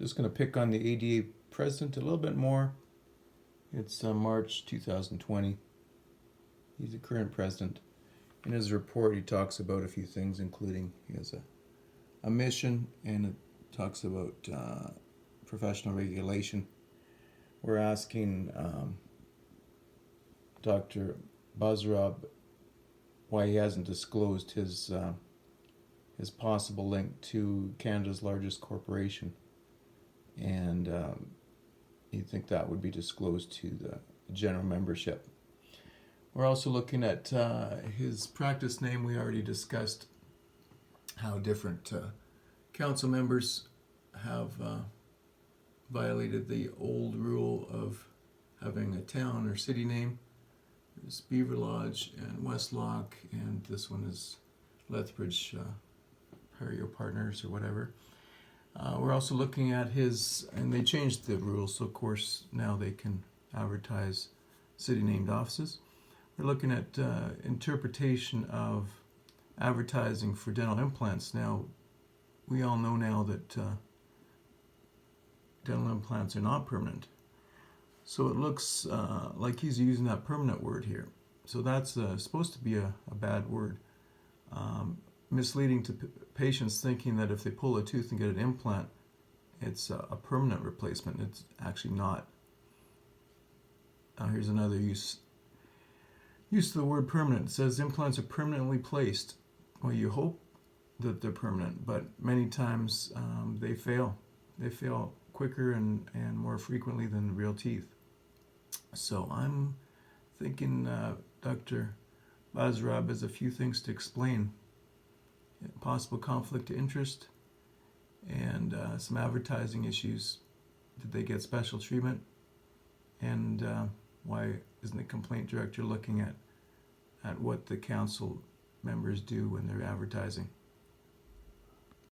Just going to pick on the ADA president a little bit more. It's March 2020. He's the current president. In his report, he talks about a few things, including he has a mission, and it talks about professional regulation. We're asking Dr. Basarab why he hasn't disclosed his possible link to Canada's largest corporation, and you'd think that would be disclosed to the general membership. We're also looking at his practice name. We already discussed how different council members have violated the old rule of having a town or city name. There's Beaver Lodge and Westlock, and this one is Lethbridge Perio Partners or whatever. We're also looking at his, and they changed the rules, so of course now they can advertise city-named offices. We're looking at interpretation of advertising for dental implants. Now, we all know now that dental implants are not permanent. So it looks like he's using that permanent word here. So that's supposed to be a bad word. Misleading to patients thinking that if they pull a tooth and get an implant, it's a permanent replacement. It's actually not. Here's another use of the word permanent. It says implants are permanently placed. Well, you hope that they're permanent, but many times they fail. They fail quicker and more frequently than real teeth. So I'm thinking Dr. Basarab has a few things to explain. Possible conflict of interest and some advertising issues. Did they get special treatment? And why isn't the complaint director looking at what the council members do when they're advertising?